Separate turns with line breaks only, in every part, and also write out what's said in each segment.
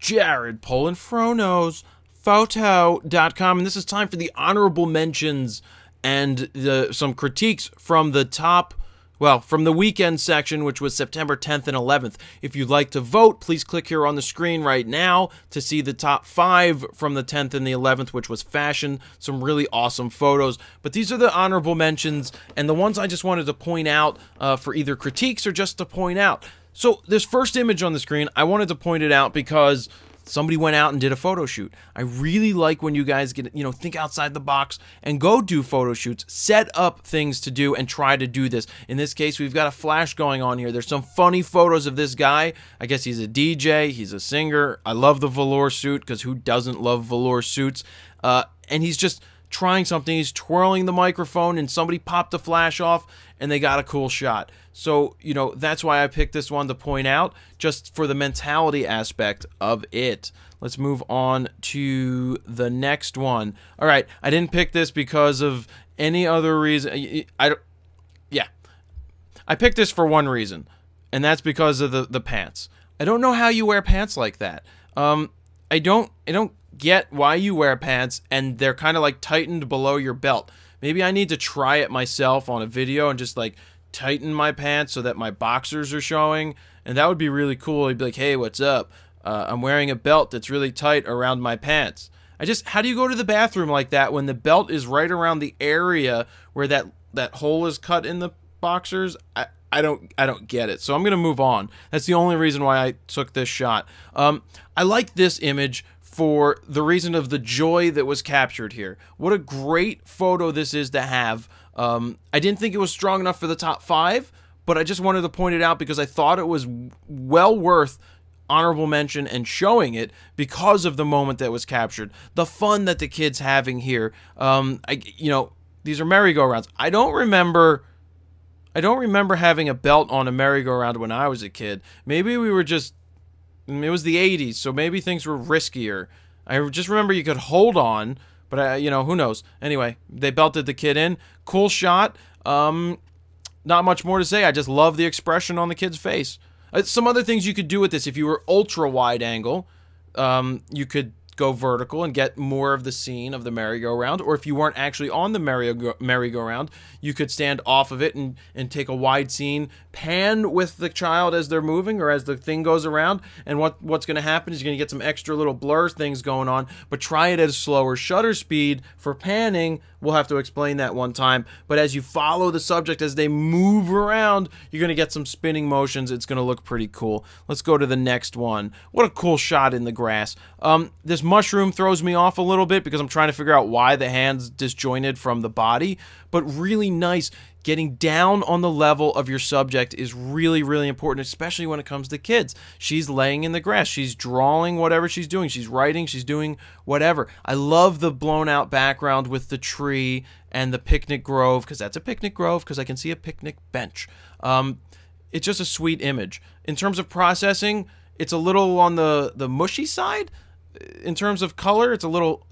Jared Polinfrono's Photo.com, and this is time for the honorable mentions and some critiques from the top, well, from the weekend section, which was September 10th and 11th. If you'd like to vote, please click here on the screen right now to see the top 5 from the 10th and the 11th, which was fashion. Some really awesome photos. But these are the honorable mentions and the ones I just wanted to point out for either critiques or just to point out. So this first image on the screen, I wanted to point it out because somebody went out and did a photo shoot. I really like when you guys get, think outside the box and go do photo shoots, set up things to do and try to do this. In this case, we've got a flash going on here. There's some funny photos of this guy. I guess he's a DJ, he's a singer. I love the velour suit because who doesn't love velour suits? And he's just trying something. He's twirling the microphone and somebody popped the flash off and they got a cool shot. So, that's why I picked this one to point out, just for the mentality aspect of it. Let's move on to the next one. All right, I didn't pick this because of any other reason. I picked this for one reason, and that's because of the pants. I don't know how you wear pants like that. I don't get why you wear pants and they're kind of like tightened below your belt. Maybe I need to try it myself on a video and just like tighten my pants so that my boxers are showing, and that would be really cool. I'd be like, hey, what's up? I'm wearing a belt that's really tight around my pants. How do you go to the bathroom like that when the belt is right around the area where that hole is cut in the boxers? I don't get it. So I'm gonna move on. That's the only reason why I took this shot. I like this image for the reason of the joy that was captured here. What a great photo this is to have. I didn't think it was strong enough for the top 5, but I just wanted to point it out because I thought it was well worth honorable mention and showing it because of the moment that was captured. The fun that the kid's having here. These are merry-go-rounds. I don't remember having a belt on a merry-go-round when I was a kid. Maybe we were just, it was the 80s, so maybe things were riskier. I just remember you could hold on, but who knows. Anyway, they belted the kid in. Cool shot. Not much more to say. I just love the expression on the kid's face. Some other things you could do with this. If you were ultra wide angle, you could go vertical and get more of the scene of the merry-go-round. Or if you weren't actually on the merry-go-round, you could stand off of it and take a wide scene, pan with the child as they're moving or as the thing goes around. And what's going to happen is you're going to get some extra little blur things going on, but try it at a slower shutter speed for panning. We'll have to explain that one time. But as you follow the subject as they move around, you're going to get some spinning motions. It's going to look pretty cool. Let's go to the next one. What a cool shot in the grass. This mushroom throws me off a little bit because I'm trying to figure out why the hand's disjointed from the body, but really nice. Getting down on the level of your subject is really, really important, especially when it comes to kids. She's laying in the grass. She's drawing whatever she's doing. She's writing. She's doing whatever. I love the blown out background with the tree and the picnic grove, because that's a picnic grove, because I can see a picnic bench. It's just a sweet image. In terms of processing, it's a little on the mushy side. In terms of color, it's a little...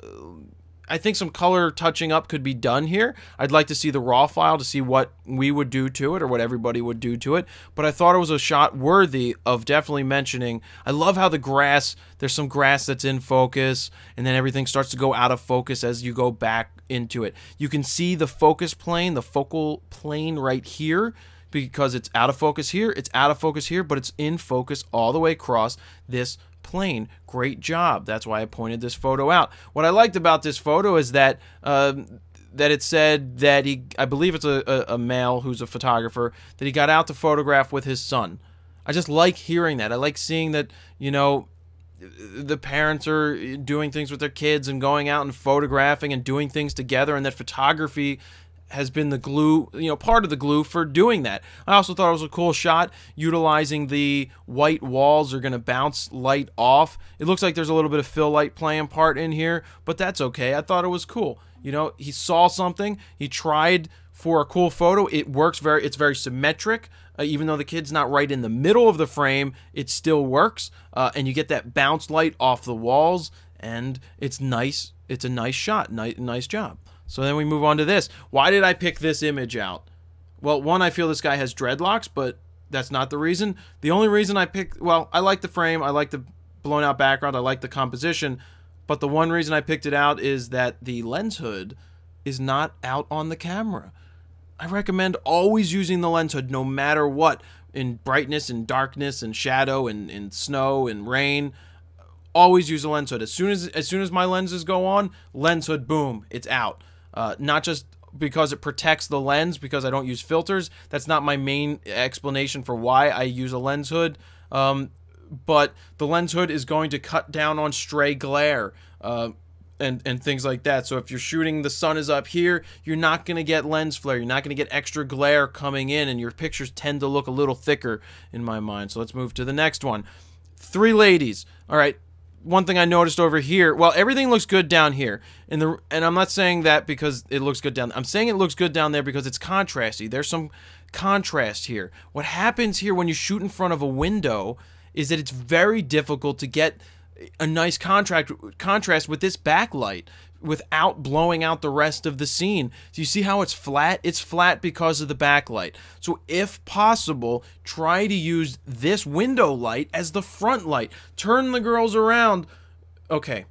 I think some color touching up could be done here. I'd like to see the raw file to see what we would do to it or what everybody would do to it. But I thought it was a shot worthy of definitely mentioning. I love how the grass, there's some grass that's in focus, and then everything starts to go out of focus as you go back into it. You can see the focus plane, the focal plane right here, because it's out of focus here, it's out of focus here, but it's in focus all the way across this plane. Great job. That's why I pointed this photo out. What I liked about this photo is that it said that I believe it's a male who's a photographer, that he got out to photograph with his son. I just like hearing that. I like seeing that, the parents are doing things with their kids and going out and photographing and doing things together, and that photography has been the glue, part of the glue for doing that. I also thought it was a cool shot, utilizing the white walls are going to bounce light off. It looks like there's a little bit of fill light playing part in here, but that's okay. I thought it was cool. He saw something, he tried for a cool photo. It works it's very symmetric. Even though the kid's not right in the middle of the frame, it still works. And you get that bounce light off the walls, and it's nice. It's a nice shot. Nice job. So then we move on to this. Why did I pick this image out? Well, one, I feel this guy has dreadlocks, but that's not the reason. The only reason I picked, well, I like the frame. I like the blown out background. I like the composition. But the one reason I picked it out is that the lens hood is not out on the camera. I recommend always using the lens hood no matter what, in brightness and darkness and shadow and in snow and rain. Always use a lens hood. As soon as my lenses go on, lens hood, boom, it's out. Not just because it protects the lens, because I don't use filters. That's not my main explanation for why I use a lens hood. But the lens hood is going to cut down on stray glare and things like that. So if you're shooting, the sun is up here, you're not going to get lens flare. You're not going to get extra glare coming in, and your pictures tend to look a little thicker in my mind. So let's move to the next one. 3 ladies. All right. One thing I noticed over here, well, everything looks good down here. And I'm not saying that because it looks good down there. I'm saying it looks good down there because it's contrasty. There's some contrast here. What happens here when you shoot in front of a window is that it's very difficult to get a nice contrast with this backlight without blowing out the rest of the scene. So you see how it's flat? It's flat because of the backlight. So if possible, try to use this window light as the front light. Turn the girls around. Okay.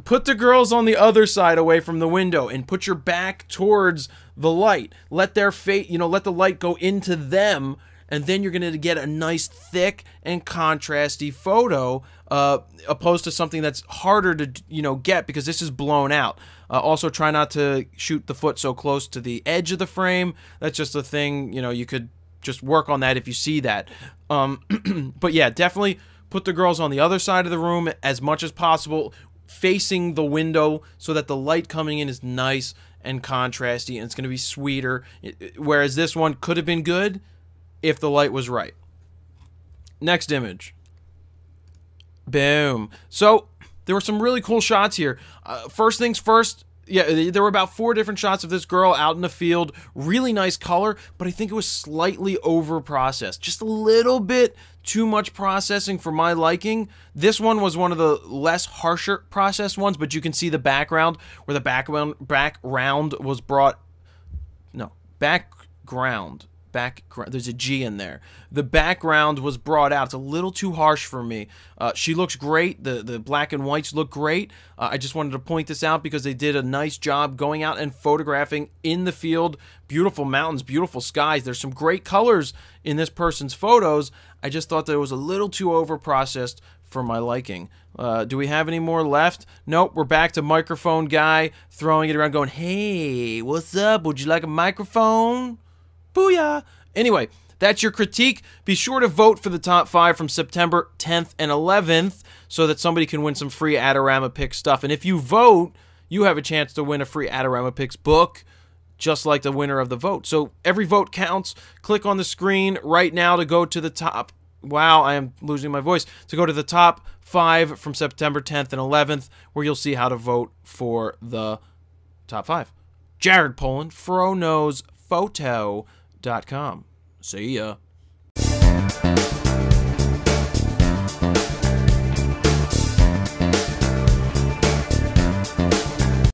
Put the girls on the other side away from the window and put your back towards the light. Let their face, let the light go into them. And then you're going to get a nice, thick, and contrasty photo, opposed to something that's harder to, get because this is blown out. Also, try not to shoot the foot so close to the edge of the frame. That's just a thing, you could just work on that if you see that. But yeah, definitely put the girls on the other side of the room as much as possible, facing the window so that the light coming in is nice and contrasty, and it's going to be sweeter. Whereas this one could have been good if the light was right. Next image. Boom. So there were some really cool shots here. First things first, yeah, there were about 4 different shots of this girl out in the field. Really nice color, but I think it was slightly over-processed. Just a little bit too much processing for my liking. This one was one of the less harsher processed ones, but you can see the background where the background was brought. No, background. There's a G in there. The background was brought out. It's a little too harsh for me. She looks great. The black and whites look great. I just wanted to point this out because they did a nice job going out and photographing in the field. Beautiful mountains, beautiful skies. There's some great colors in this person's photos. I just thought that it was a little too over-processed for my liking. Do we have any more left? Nope, we're back to microphone guy throwing it around going, hey, what's up? Would you like a microphone? Booyah! Anyway, that's your critique. Be sure to vote for the top 5 from September 10th and 11th so that somebody can win some free Adorama Picks stuff. And if you vote, you have a chance to win a free Adorama Picks book, just like the winner of the vote. So every vote counts. Click on the screen right now to go to the top. Wow, I am losing my voice. To go to the top 5 from September 10th and 11th, where you'll see how to vote for the top 5. Jared Poland, FroKnowsPhoto.com. See ya.